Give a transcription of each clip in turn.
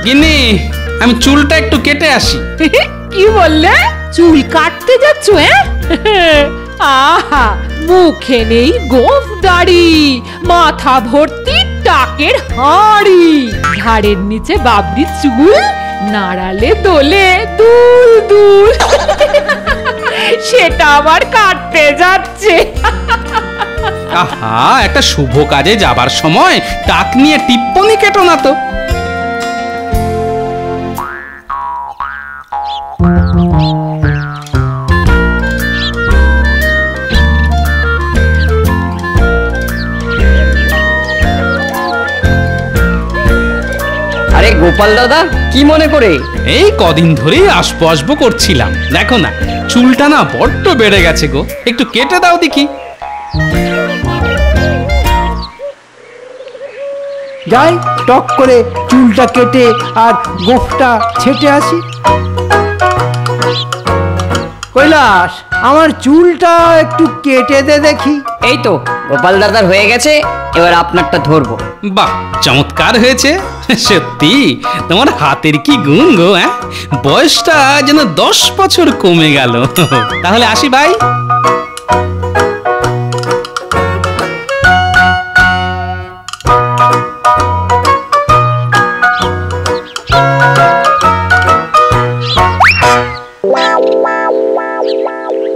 গিন্নি, আমি চুলটা একটু কেটে আসি। কি বললে? চুল কাটতে যাচ্ছ? আহা, মুখে নেই গোঁফ দাড়ি, মাথা ভর্তি টাকের হাঁড়ি, ঘাড়ের নিচে বাবরি চুল, নাড়ালে দোলে দুল দুল। সেটা আবার কাটতে যাচ্ছে। আহা, একটা শুভ কাজে যাবার সময় টাক নিয়ে টিপ্পনি কেটো না তো। আরে গোপাল দাদা, কি মনে করে? এই কদিন ধরেই আসবো আসবো করছিলাম, দেখো না চুলটা না বড্ড বেড়ে গেছে গো, একটু কেটে দাও দেখি। যাই টক করে চুলটা কেটে আর গোফটা ছেটে আসি। কৈলাস, আমার চুলটা একটু কেটে দে দেখি। এই তো গোপাল দাদার হয়ে গেছে, এবার আপনারটা ধরবো। বাহ, চমৎকার হয়েছে। সত্যি তোমার হাতের কি গুণ গো। বয়সটা যেন 10 বছর কমে গেল। তাহলে আসি ভাই।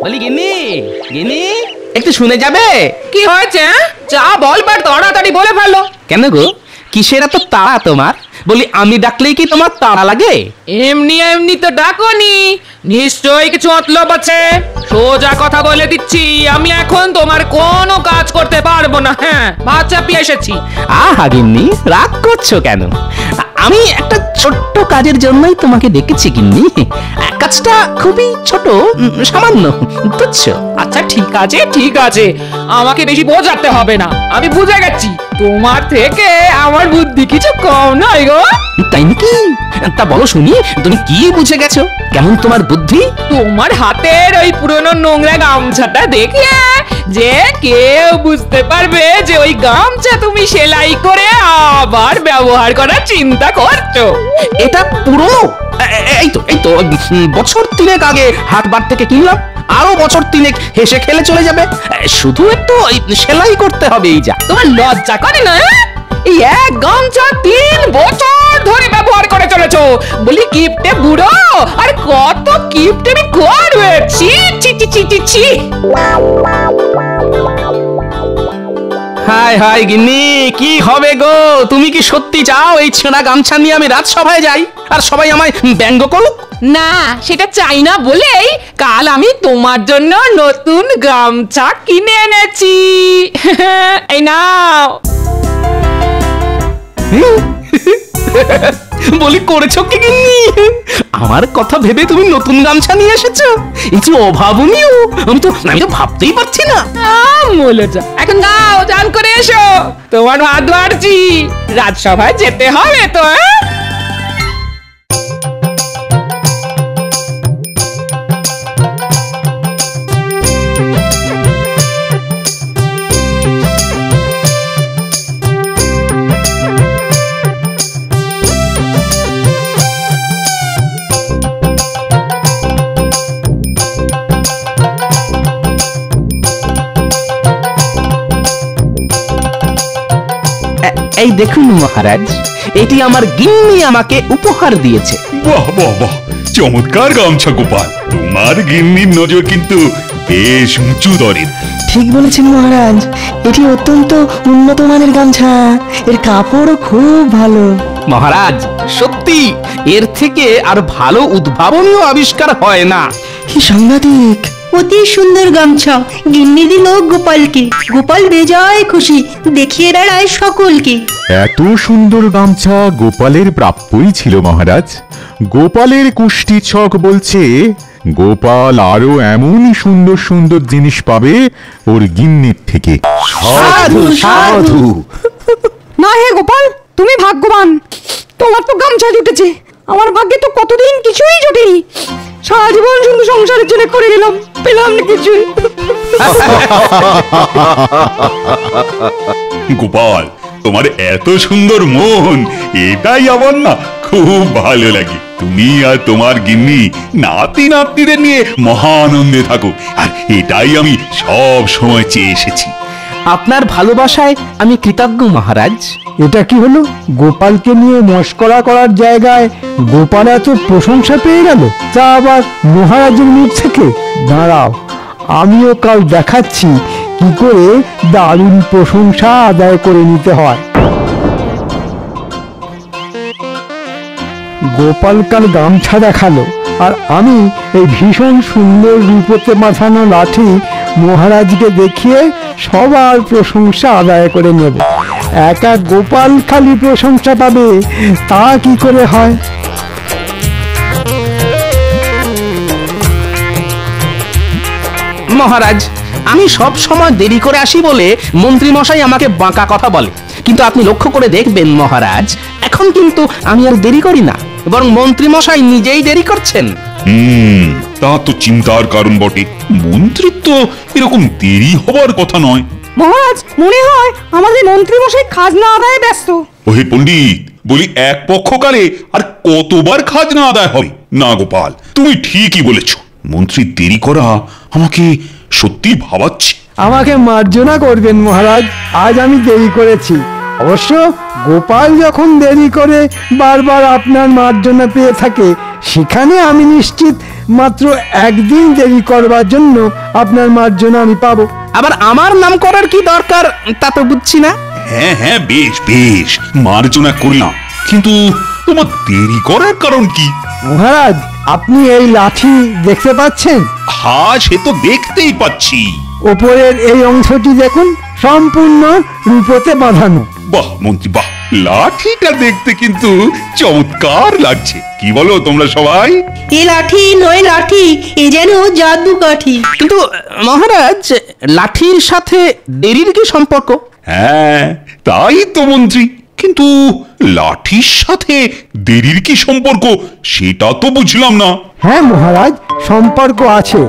বলি গিন্নি, গিন্নি একটু শুনে যাবে? কি হয়েছে? যা বলবার তাড়াতাড়ি বলে ফেলো। কেন গো, কিসের এত তাড়া তোমার? বলি আমি ডাকলেই কি তোমার তাড়া লাগে? এমনি এমনি তো ডাকনি, নিশ্চয়ই কিছু মতলব আছে। সোজা কথা বলে দিচ্ছি, আমি এখন তোমার কোনো কাজ করতে পারবো না। হ্যাঁ, ভাত চাপিয়ে এসেছি। আহা গিন্নি, রাগ করছো কেন? আমি একটা ছোট্ট কাজের জন্যই তোমাকে ডেকেছি গিন্নি। কাজটা খুবই ছোট, সামান্য, তুচ্ছ। আচ্ছা ঠিক আছে ঠিক আছে, আমাকে বেশি বোঝাতে হবে না, আমি বুঝে গেছি তোমার থেকে আমার বুদ্ধি কিছু কম নয় গো। তাই নাকি? তা বলো শুনি, তুমি কি বুঝে গেছো? কেমন তোমার বুদ্ধি? তোমার হাতের ওই পুরনো নোংরা গামছাটা দেখে যে কেউ বুঝতে পারবে যে ওই গামছা তুমি সেলাই করে আবার ব্যবহার করার চিন্তা করছো। এটা পুরনো? এই তো বছর 3 আগে হাটবার থেকে কিনলাম, আরো বছর 3 হেসে খেলে চলে যাবে। শুধু একটু সেলাই করতে হবে, এই যা। তোমার লজ্জা করে না? এই এক গামছা 3 বছর ধরে ব্যবহার করে চলেছো। বলি কিপটে বুড়ো, আর কত কিপটেমি করবে। ছি ছি ছি ছি ছি ছি। হাই হাই গিন্নি, কি হবে গো? তুমি কি সত্যি চাও এই ছেঁড়া গামছা নিয়ে আমি রাজসভায় যাই আর সবাই আমায় ব্যঙ্গ করুক? না, সেটা চাই না বলেই কাল আমি তোমার জন্য নতুন গামছা কিনে এনেছি। এই নাও। বলি করেছো কি গিন্নি? আমার কথা ভেবে তুমি নতুন গামছা নিয়ে এসেছো? এই যে অভাবনীয়, আমি তো ভাবতেই পারছি না। এখন যাও, চান করে এসো, তোমার ভাত বাড়ছি, রাজসভায় যেতে হবে তো। এই দেখুন মহারাজ, এটি আমার গিন্নি আমাকে উপহার দিয়েছে। বাহ বাহ বাহ, চমৎকার গামছা গোপাল। তোমার গিন্নির নজর কিন্তু বেশ উঁচু দরের। ঠিক বলেছেন মহারাজ, এটি অত্যন্ত উন্নত মানের গামছা, এর কাপড়ও খুব ভালো। মহারাজ, সত্যি এর থেকে আর ভালো উদ্ভাবনীয় আবিষ্কার হয় না। কি সাংঘাতিক! অতি সুন্দর গামছা গিন্নি দিল গোপালকে, গোপাল বেজায় খুশি, দেখিয়ে বেড়ায় সকলকে। এত সুন্দর গামছা গোপালের প্রাপ্যই ছিল মহারাজ। গোপালের কুষ্টি ছক বলছে গোপাল আরো এমনই সুন্দর সুন্দর জিনিস পাবে ওর গিন্নির থেকে। সাধু সাধু। না হে গোপাল, তুমি ভাগ্যবান, তোমার তো গামছা জুটেছে, আমার ভাগ্যে তো কতদিন কিছুই জুটেনি। সারা জীবন শুধু সংসারের জন্য করে গেলাম, পেলাম না কিছুই। গোপাল, তোমার এত সুন্দর মন, এটাই আমার না খুব ভালো লাগে। তুমি আর তোমার গিন্নি নাতি নাতনিদের নিয়ে মহা আনন্দে থাকো, আর এটাই আমি সব সময় চেয়ে এসেছি। আপনার ভালোবাসায় আমি কৃতজ্ঞ মহারাজ। এটা কি হলো? গোপালকে নিয়ে মস্করা করার জায়গায় গোপাল এত প্রশংসা পেয়ে গেল, তা আবার মহারাজের মুখ থেকে। দাঁড়াও, আমিও কাল দেখাচ্ছি কি করে দারুণ প্রশংসা আদায় করে নিতে হয়। গোপাল কাল গামছা দেখালো, আর আমি এই ভীষণ সুন্দর রূপতে মাথানো লাঠি মহারাজকে দেখিয়ে সবার প্রশংসা আদায় করে নেব। একা গোপাল খালি প্রশংসা পাবে, তা কি করে হয়? মহারাজ, আমি সব সময় দেরি করে আসি বলে মন্ত্রী মশাই আমাকে বাঁকা কথা বলে, কিন্তু আপনি লক্ষ্য করে দেখবেন মহারাজ, এখন কিন্তু আমি আর দেরি করি না, বরং মন্ত্রী মশাই নিজেই দেরি করছেন। তা তো চিন্তার কারণ বটে। মন্ত্রিত্ব এরকম দেরি হবার কথা নয়। মহারাজ, মনে হয় আমাদের মন্ত্রী মশাই খাজনা আদায়ে ব্যস্ত। ওহে পণ্ডিত, বলি এক পক্ষকালে আর কতবার খাজনা আদায় হবে? না গোপাল, তুমি ঠিকই বলেছ। মন্ত্রী দেরি করা আমাকে সত্যি ভাবাচ্ছে। আমাকে মার্জনা করবেন মহারাজ, আজ আমি দেরি করেছি। অবশ্য গোপাল যখন দেরি করে বারবার আপনার মার্জনা পেয়ে থাকে, সেখানে আমি নিশ্চিত মাত্র একদিন দেরি করবার জন্য আপনার মার্জনা আমি পাবো। আবার আমার নাম করার কি দরকার তা তো বুঝছি না। হ্যাঁ হ্যাঁ, বেশ বেশ, মার্জনা করলাম, কিন্তু তোমার দেরি করার কারণ কি? মহারাজ, আপনি এই লাঠি দেখতে পাচ্ছেন? হ্যাঁ, সে তো দেখতেই পাচ্ছি। ওপরের এই অংশটি দেখুন, সম্পূর্ণ রূপতে বাঁধানো। বাহ মন্ত্রী, বাহ, লাঠিটা দেখতে কিন্তু চমৎকার লাগছে। কি বলো তোমরা সবাই? এ লাঠি নয় লাঠি, এ যেন জাদু কাঠি। কিন্তু মহারাজ, লাঠির সাথে দেরির কি সম্পর্ক? হ্যাঁ, তাই তো মন্ত্রী, কিন্তু লাঠির সাথে দেরির কি সম্পর্ক সেটা তো বুঝলাম না। হ্যাঁ মহারাজ, সম্পর্ক আছে।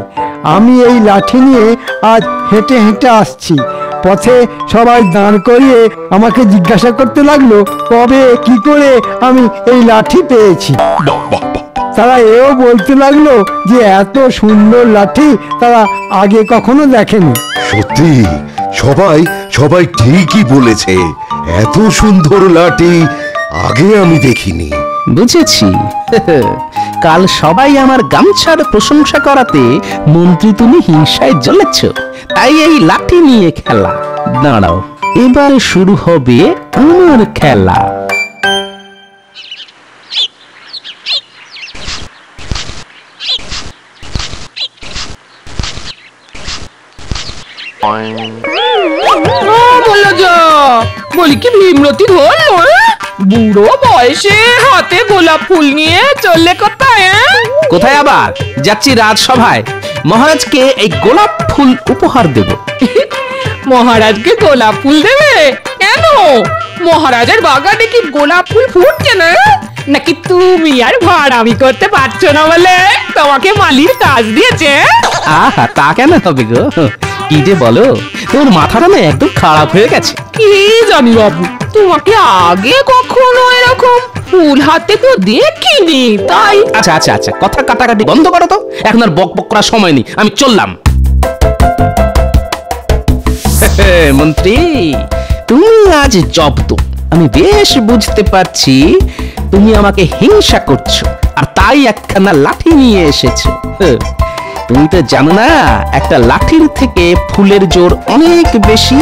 আমি এই লাঠি নিয়ে আজ হেঁটে হেঁটে আসছি। পথে সবাই দাঁড় করিয়ে আমাকে জিজ্ঞাসা করতে লাগলো কবে কি করে আমি এই লাঠি পেয়েছি। বাহ বাহ বাহ, তারা এও বলতে লাগলো যে এত সুন্দর লাঠি তারা আগে কখনো দেখেনি। সত্যি, সবাই সবাই ঠিকই বলেছে, এত সুন্দর লাঠি আগে আমি দেখিনি। বুঝেছি। কাল সবাই আমার গামছার প্রশংসা করাতে মন্ত্রী তুমি হিংসায় জ্বলেছ, তাই এই লাঠি নিয়ে খেলা। দাঁড়াও, এবার শুরু হবে আমার খেলা। বলি কি ভীমরতি ধরল? বুড়ো বয়সে হাতে গোলাপ ফুল নিয়ে চললে কোথায়? কোথায় আবার যাচ্ছি? রাজসভায় মহারাজকে এই গোলাপ ফুল উপহার দেব। মহারাজকে গোলাপ ফুল দেবে? কেন? মহারাজের বাগানে কি গোলাপ ফুল ফুটছে না? নাকি তুমি আর ভাড়ামি করতে পারছো না বলে তোমাকে মালির কাজ দিয়েছে? আহা, তা কেন হবে গো? কি যে বলো, তোর মাথাটা না একদম খারাপ হয়ে গেছে। কি জানি বাবু, তোমাকে আগে কখনো এরকম ফুল হাতে তো দেখিনি, তাই। আচ্ছা আচ্ছা আচ্ছা, কথা কাটাকাটি বন্ধ করো তো, এখন আর বক বক করার সময় নেই, আমি চললাম। মন্ত্রী, তুমি আজ জব্দ। আমি বেশ বুঝতে পারছি তুমি আমাকে হিংসা করছো, আর তাই একখানা লাঠি নিয়ে এসেছো। তুমি তো জানো না, একটা লাঠির থেকে ফুলের জোর অনেক বেশি।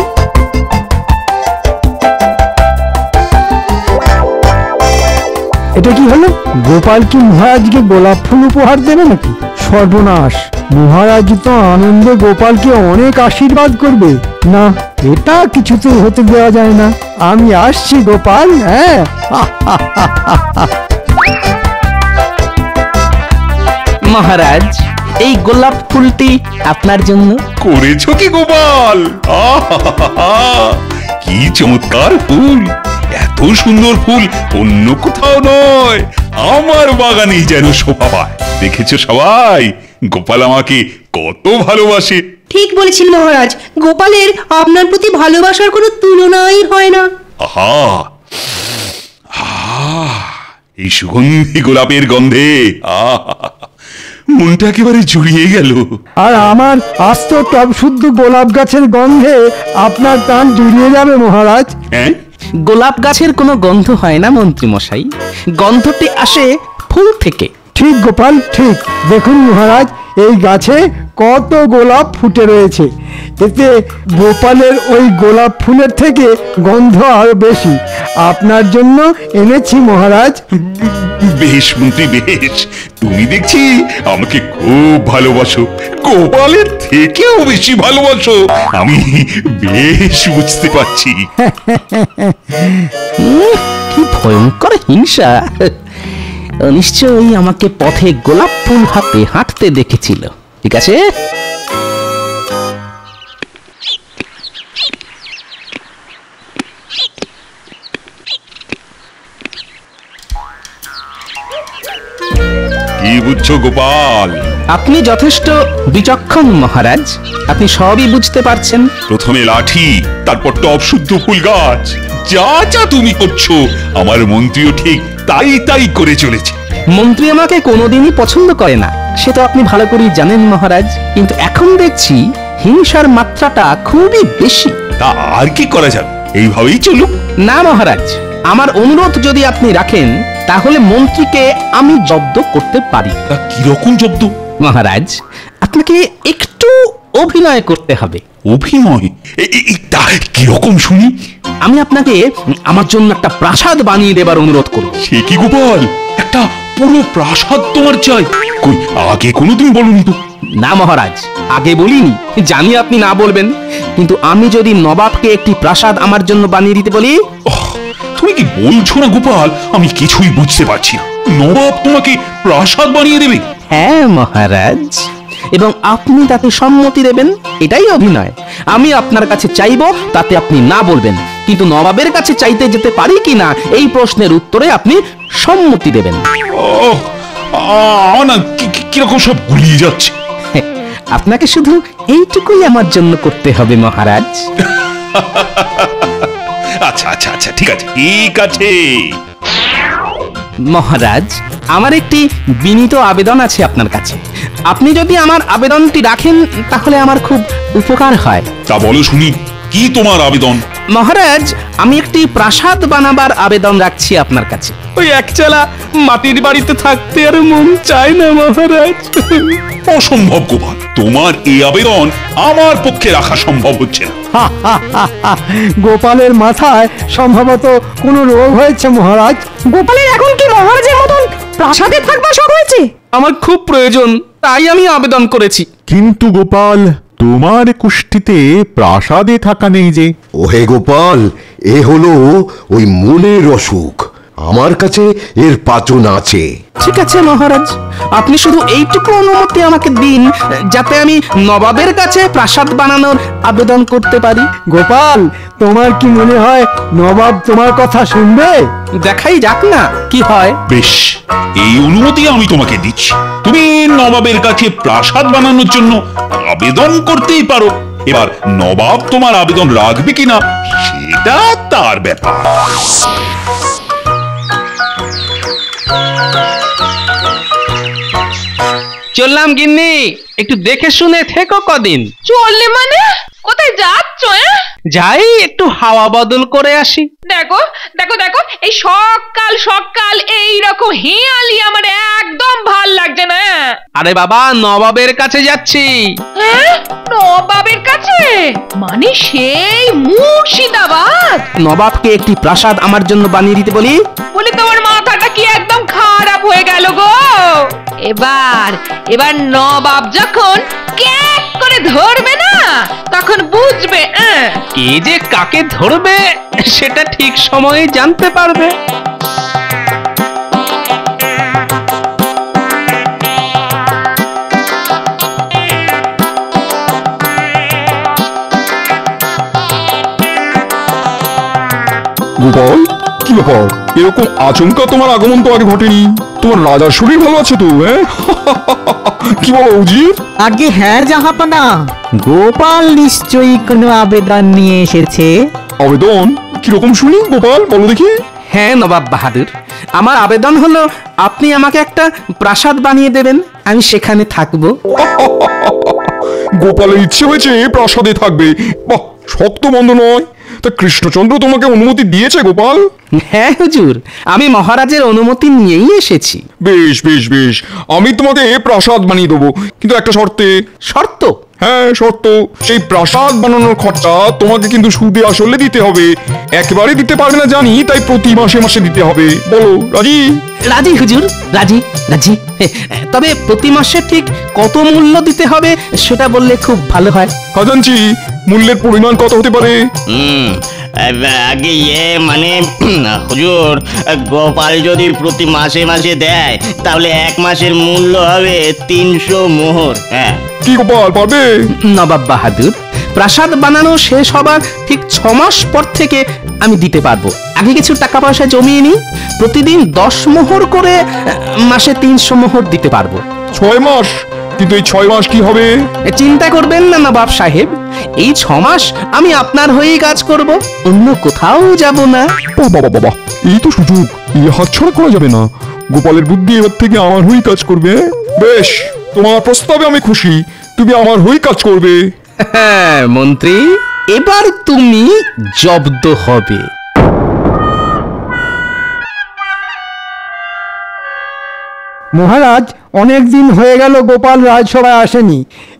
এটা কি হলো? গোপাল কি মহারাজকে গোলাপ ফুল উপহার দেবে নাকি? সর্বনাশ! মহারাজ তো আনন্দে গোপালকে অনেক আশীর্বাদ করবে। না, এটা কিছুতেই হতে দেওয়া যায় না। আমি আসছি গোপাল। হ্যাঁ, মহারাজ, এই গোলাপ ফুলটি আপনার জন্য। করেছো কি গোপাল? আহাহাহা, কি চমৎকার ফুল! এত সুন্দর ফুল অন্য কোথাও নয়, আমার বাগানেই যেন শোভা পায়। দেখেছো সবাই, গোপাল আমাকে কত ভালোবাসে। ঠিক বলেছেন মহারাজ, গোপালের আপনার প্রতি ভালোবাসার কোনো তুলনাই হয় না। আহা, আহা, এই সুগন্ধি গোলাপের গন্ধে মনটা একেবারে জুড়িয়ে গেল। আর আমার আস্ত টব শুদ্ধ গোলাপ গাছের গন্ধে আপনার প্রাণ জুড়িয়ে যাবে মহারাজ। হ্যাঁ, গোলাপ গাছের কোনো গন্ধ হয় না মন্ত্রী মশাই, গন্ধটি আসে ফুল থেকে। ঠিক গোপাল ঠিক। দেখুন মহারাজ, এই গাছে কত গোলাপ ফুটে রয়েছে, এতে গোপালের ওই গোলাপ ফুলের থেকে গন্ধ আরো বেশি। আপনার জন্য এনেছি মহারাজ। বেশ মন্ত্রী বেশ, তুমি দেখছি আমাকে খুব ভালোবাসো, গোপালের থেকেও বেশি ভালোবাসো, আমি বেশ বুঝতে পারছি। কি ভয়ঙ্কর হিংসা! নিশ্চয়ই আমাকে পথে গোলাপ ফুল হাতে হাঁটতে দেখেছিল। ঠিক আছে, কি বুঝছো গোপাল? আপনি যথেষ্ট বিচক্ষণ মহারাজ, আপনি সবই বুঝতে পারছেন। প্রথমে লাঠি, তারপর টব শুদ্ধ ফুল গাছ, যা যা তুমি করছো আমার মন্ত্রীও ঠিক তাই তাই করে চলেছে। মন্ত্রী আমাকে কোনোদিনই পছন্দ করে না, সে তো আপনি ভালো করেই জানেন মহারাজ, কিন্তু এখন দেখছি হিংসার মাত্রাটা খুবই বেশি। তা আর কি করা যাবে, এইভাবেই চলুক। না মহারাজ, আমার অনুরোধ যদি আপনি রাখেন তাহলে মন্ত্রীকে আমি জব্দ করতে পারি। তা কিরকম জব্দ? মহারাজ, আপনাকে একটু অভিনয় করতে হবে। অভিনয়? তা কিরকম শুনি? আমি আপনাকে আমার জন্য একটা প্রাসাদ বানিয়ে দেবার অনুরোধ করব। সে কি গোপাল, একটা পুরো প্রাসাদ তোমার চাই? কই আগে কোনোদিন বলুন তো। না মহারাজ, আগে বলিনি, জানি আপনি না বলবেন, কিন্তু আমি যদি নবাবকে একটি প্রাসাদ আমার জন্য বানিয়ে দিতে বলি। তুমি কি বলছো না গোপাল, আমি কিছুই বুঝতে পারছি না। নবাব তোমাকে প্রাসাদ বানিয়ে দেবে? হ্যাঁ মহারাজ, এবং আপনি তাতে সম্মতি দেবেন, এটাই অভিনয়। আমি আপনার কাছে চাইবো, তাতে আপনি না বলবেন, কিন্তু নবাবের কাছে চাইতে যেতে পারি কিনা এই প্রশ্নের উত্তরে আপনি সম্মতি দেবেন। না কিরকম সব গুলিয়ে যাচ্ছে। আপনাকে শুধু এইটুকুই আমার জন্য করতে হবে মহারাজ। আচ্ছা আচ্ছা আচ্ছা, ঠিক আছে ঠিক আছে। মহারাজ, আমার একটি বিনীত আবেদন আছে আপনার কাছে। আপনি যদি আমার আবেদনটি রাখেন তাহলে আমার খুব উপকার হয়। তা বলো শুনি, কি তোমার আবেদন? মহারাজ, আমি একটি প্রাসাদ বানাবার আবেদন রাখছি আপনার কাছে। ওই একচালা মাটির বাড়িতে থাকতে আর মন চায় না মহারাজ। অসম্ভব গোপাল, তোমার এই আবেদন আমার পক্ষে রাখা সম্ভব হচ্ছে না। গোপালের মাথায় সম্ভবত কোনো রোগ হয়েছে মহারাজ। গোপালের এখন কি মহারাজের মতন প্রাসাদে থাকবার শখ হয়েছে? আমার খুব প্রয়োজন, তাই আমি আবেদন করেছি। কিন্তু গোপাল, তোমার কুষ্টিতে প্রাসাদে থাকা নেই যে। ওহে গোপাল, এ হলো ওই মনের অসুখ, আমার কাছে এর পাচন আছে। ঠিক আছে মহারাজ, আপনি শুধু এইটুকু অনুমতি আমাকে দিন যাতে আমি নবাবের কাছে প্রাসাদ বানানোর আবেদন করতে পারি। গোপাল, তোমার কি মনে হয় নবাব তোমার কথা শুনবে? দেখাই যাক না কি হয়। বেশ, এই অনুমতি আমি তোমাকে দিচ্ছি। তুমি নবাবের কাছে প্রাসাদ বানানোর জন্য আবেদন করতেই পারো। এবার নবাব তোমার আবেদন রাখবে কিনা সেটা তার ব্যাপার। চললাম গিন্নি, একটু দেখে শুনে থেকো কদিন। চললে মানে কোথায় যাচ্ছ? যাই একটু হাওয়া বদল করে আসি। দেখো দেখো দেখো, এই সকাল সকাল এই রকম হিয়ালি আমার একদম ভাল লাগছে না। আরে বাবা, নবাবের কাছে যাচ্ছি। হ্যাঁ, নবাবের কাছে? মানে সেই মুর্শিদাবাদ? নবাবকে একটি প্রাসাদ আমার জন্য বানিয়ে দিতে বলি। বলি তোমার মাথাটা কি একদম খারাপ হয়ে গেল গো? এবার নবাব যখন ক্যাক করে ধরবে না তখন বুঝবে কে যে কাকে ধরবে সেটা ঠিক সময়ে জানতে পারবে। গোপাল, কি ব্যাপার? এরকম আচমকা তোমার আগমন তো আগে ঘটেনি। তোমার রাজার শরীর ভালো আছে তো? হ্যাঁ, কি বলো উজির? আগে হ্যাঁ জাহাপানা, গোপাল নিশ্চয়ই কোনো আবেদন নিয়ে এসেছে। আবেদন কিরকম শুনি গোপাল, বলো দেখি। হ্যাঁ নবাব বাহাদুর, আমার আবেদন হলো আপনি আমাকে একটা প্রাসাদ বানিয়ে দেবেন, আমি সেখানে থাকবো। গোপালের ইচ্ছে হয়েছে প্রাসাদে থাকবে, বাহ, শক্ত মন্দ নয়। তা কৃষ্ণচন্দ্র তোমাকে অনুমতি দিয়েছে গোপাল? হ্যাঁ হুজুর, আমি মহারাজের অনুমতি নিয়েই এসেছি। বেশ বেশ বেশ, আমি তোমাকে প্রাসাদ বানিয়ে দেবো, কিন্তু একটা শর্তে। শর্ত? হ্যাঁ শর্ত, সেই প্রাসাদ বানানোর খরচা তোমাকে কিন্তু সুদে আসলে দিতে হবে। একবারে দিতে পারবে না জানি, তাই প্রতি মাসে মাসে দিতে হবে। বলো রাজি? রাজি হুজুর, রাজি রাজি। তবে প্রতি মাসে ঠিক কত মূল্য দিতে হবে সেটা বললে খুব ভালো হয়। খাজাঞ্চি, মূল্যের পরিমাণ কত হতে পারে? আগে মানে হুজুর, গোপাল যদি প্রতি মাসে মাসে দেয় তাহলে এক মাসের মূল্য হবে 300 মোহর। হ্যাঁ, কি গোপাল পারবে? নবাব বাহাদুর, প্রাসাদ বানানো শেষ হবার ঠিক 6 মাস পর থেকে আমি দিতে পারবো। আগে কিছু টাকা পয়সা জমিয়ে নিই, প্রতিদিন 10 মোহর করে মাসে 300 মোহর দিতে পারবো। 6 মাস? কিন্তু এই 6 মাস কি হবে? চিন্তা করবেন না নবাব সাহেব, এই 6 মাস আমি আপনার হয়েই কাজ করব, অন্য কোথাও যাব না। বাবা বাবা, এই তো সুযোগ, এই হাতছাড়া করা যাবে না। গোপালের বুদ্ধি এবার থেকে আমার হয়েই কাজ করবে। বেশ, তোমার প্রস্তাবে আমি খুশি, তুমি আমার হয়েই কাজ করবে। হ্যাঁ মন্ত্রী, এবার তুমি জব্দ হবে। মহারাজ, অনেক দিন হয়ে গেল গোপাল রাজসভায় আসেনি।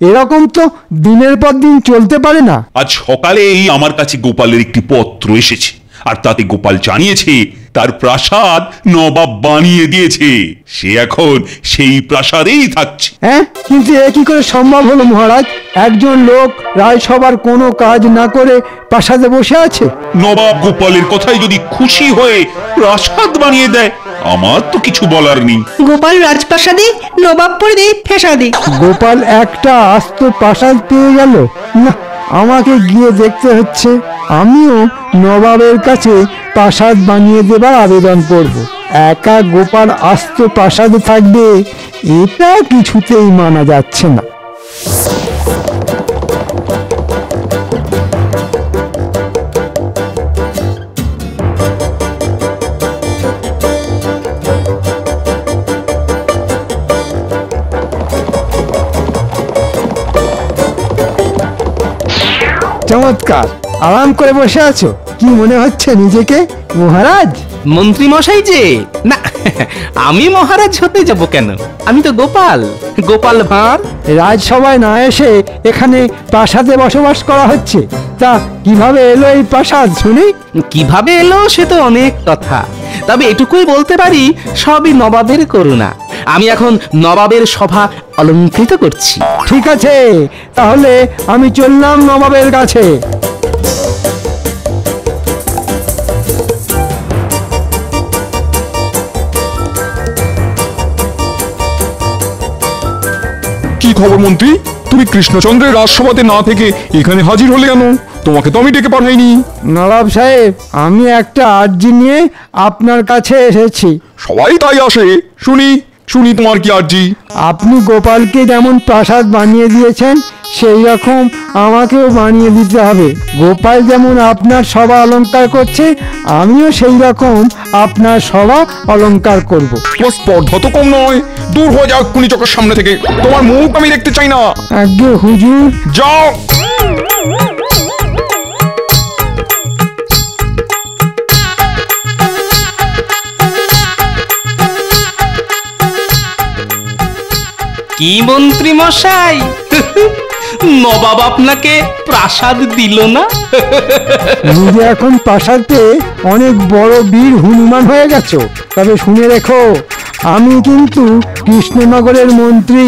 এরকম তো দিনের পর দিন চলতে পারে না। আজ সকালেই আমার কাছে গোপালের একটি পত্র এসেছে, আর তাতে গোপাল জানিয়েছে তার প্রাসাদ নবাব বানিয়ে দিয়েছে, সে এখন সেই প্রাসাদেই থাকছে। হ্যাঁ, কিন্তু এ কি করে সম্ভব হলো মহারাজ? একজন লোক রাজসভার কোনো কাজ না করে প্রাসাদে বসে আছে। নবাব গোপালের কথায় যদি খুশি হয়ে প্রাসাদ বানিয়ে দেয়, আমার তো কিছু বলার নেই। গোপাল রাজপ্রাসাদে, নবাব পড়ে ফেসাদে। গোপাল একটা আস্ত প্রাসাদ পেয়ে গেল না, আমাকে গিয়ে দেখতে হচ্ছে। আমিও নবাবের কাছে প্রাসাদ বানিয়ে দেবার আবেদন করব। একা গোপাল আস্ত প্রাসাদে থাকবে, এটা কিছুতেই মানা যাচ্ছে না। চমৎকার, আরাম করে বসে আছো। কি মনে হচ্ছে নিজেকে মহারাজ? মন্ত্রী মশাই যে, না আমি মহারাজ হতে যাব কেন, আমি তো গোপাল, গোপাল ভাঁড়। রাজসভায় না এসে এখানে প্রাসাদে বসবাস করা হচ্ছে, তা কিভাবে এলো এই প্রাসাদ শুনি? কিভাবে এলো সে তো অনেক কথা, তবে এটুকুই বলতে পারি সবই নবাবের করুণা। আমি এখন নবাবের সভা অলঙ্কৃত করছি। ঠিক আছে, তাহলে আমি চললাম নবাবের কাছে। কি খবর মন্ত্রী, তুমি কৃষ্ণচন্দ্রের রাজসভাতে না থেকে এখানে হাজির হলে কেন? তোমাকে তো আমি ডেকে পাঠাইনি। নবাব সাহেব, আমি একটা আর্জি নিয়ে আপনার কাছে এসেছি। সবাই তাই আসে, শুনি শুনি তোমার কি আর্জি? আপনি গোপালকে যেমন প্রাসাদ বানিয়ে দিয়েছেন, সেই রকম আমাকেও বানিয়ে দিতে হবে। গোপাল যেমন আপনার সভা অলংকার করছে, আমিও সেই রকম আপনার সভা অলংকার করব। তোমার স্পর্ধা তো কম নয়, দূর হয়ে যাও এক্ষুনি চোখের সামনে থেকে, তোমার মুখ আমি দেখতে চাই না। আজ্ঞে হুজুর। যাও। কি মন্ত্রী মশাই, নবাব আপনাকে প্রাসাদ দিল না? নিজে এখন প্রাসাদ পেয়ে অনেক বড় বীর হনুমান হয়ে গেছো। তবে শুনে রেখো, আমি কিন্তু কৃষ্ণনগরের মন্ত্রী,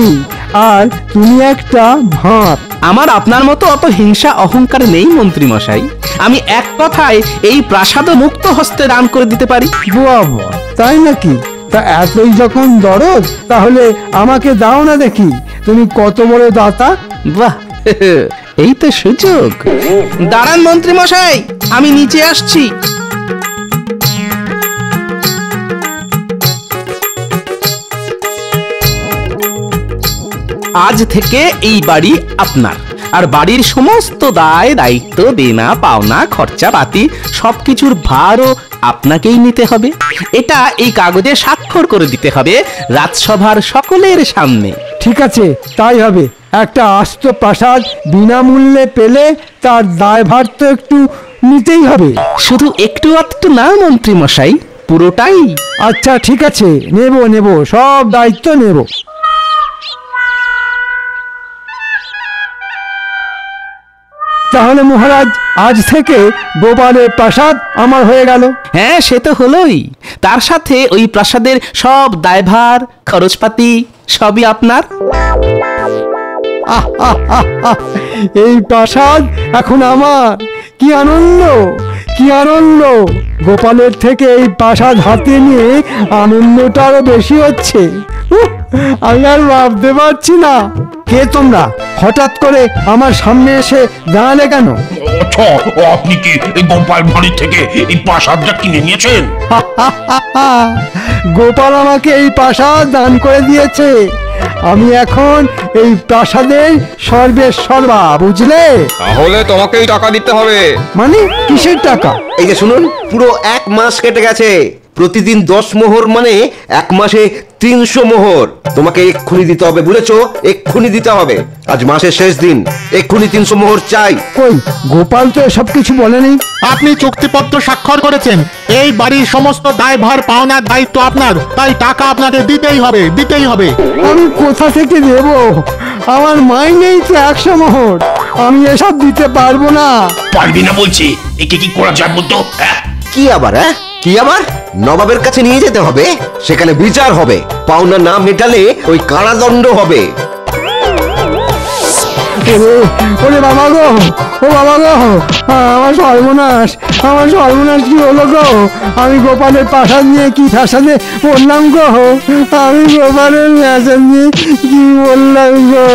আর তুমি একটা ভাঁড়। আমার আপনার মতো অত হিংসা অহংকার নেই মন্ত্রী মশাই, আমি এক কথায় এই প্রাসাদ মুক্ত হস্তে দান করে দিতে পারি। বাবা, তাই নাকি? তা এতই যখন দরদ, তাহলে আমাকে দাও না দেখি, তুমি কত বড় দাতা। বাহ, এই তো সুযোগ। দাঁড়ান মন্ত্রী মশাই, আমি নিচে আসছি। আজ থেকে এই বাড়ি আপনার, আর বাড়ির সমস্ত দায় দায়িত্ব, দেনা পাওনা, খরচাপাতি সবকিছুর ভারও আপনাকেই নিতে হবে। এটা এই কাগজে স্বাক্ষর করে দিতে হবে রাজসভার সকলের সামনে। ঠিক আছে, তাই হবে। একটা আস্ত প্রাসাদ বিনামূল্যে পেলে তার দায়ভার তো একটু নিতেই হবে। শুধু একটু আধটু না মন্ত্রী মশাই, পুরোটাই। আচ্ছা ঠিক আছে, নেব সব দায়িত্ব নেব। তাহলে মহারাজ, আজ থেকে গোপালের প্রাসাদ আমার হয়ে গেল। হ্যাঁ, সে তো হলোই। তার সাথে ওই প্রাসাদের সব দায়ভার, খরচপাতি সবই আপনার। এই প্রাসাদ এখন আমার। কি আনন্দ, কি আনন্দ! গোপালের থেকে এই প্রাসাদ হাতে নিয়ে আনন্দটা আরো বেশি হচ্ছে। আমি আর ভাবতে পারছি না। কে তোমরা? হঠাৎ করে আমার সামনে এসে দাঁড়ালে কেন? আচ্ছা, আপনি কি এই গোপাল ভাঁড়ি থেকে এই প্রাসাদটা কিনে নিয়েছেন? গোপাল আমাকে এই প্রাসাদ দান করে দিয়েছে। আমি এখন এই প্রাসাদের সর্বেসর্বা, বুঝলে? তাহলে তোমাকেই টাকা দিতে হবে। মানে কিসের টাকা? এই যে শুনুন, পুরো 1 মাস কেটে গেছে। প্রতিদিন 10 মোহর মানে 1 মাসে 300 মোহর তোমাকে এক্ষুনি দিতে হবে, বুঝেছো? এক্ষুনি দিতে হবে। আজ মাসের শেষ দিন, এক্ষুনি 300 মোহর চাই। কই, গোপাল তো এসব কিছু বলেনি। আপনি চুক্তিপত্র স্বাক্ষর করেছেন। এই বাড়ির সমস্ত দায়ভার পাওনার দায়িত্ব আপনার, তাই টাকা আপনাকে দিতেই হবে, দিতেই হবে। আমি কোথা থেকে দেব? আমার মাইনেই তো 100 মোহর। আমি এসব দিতে পারবো না। পারবি না বলছি? একে কি করা যায় বলতো? কি আবার? কি আবার? নবাবের কাছে নিয়ে যেতে হবে, সেখানে বিচার হবে। পাওনা না মেটালে ওই কারাদণ্ড হবে। ওরে বাবা গো, ও বাবা গো, আমার সর্বনাশ, আমার সর্বনাশ কি হলো গো? আমি গোপালের প্রাসাদ নিয়ে কি ফ্যাসাদে বললাম গো? আমি গোপালের প্রাসাদ নিয়ে কি বললাম গো?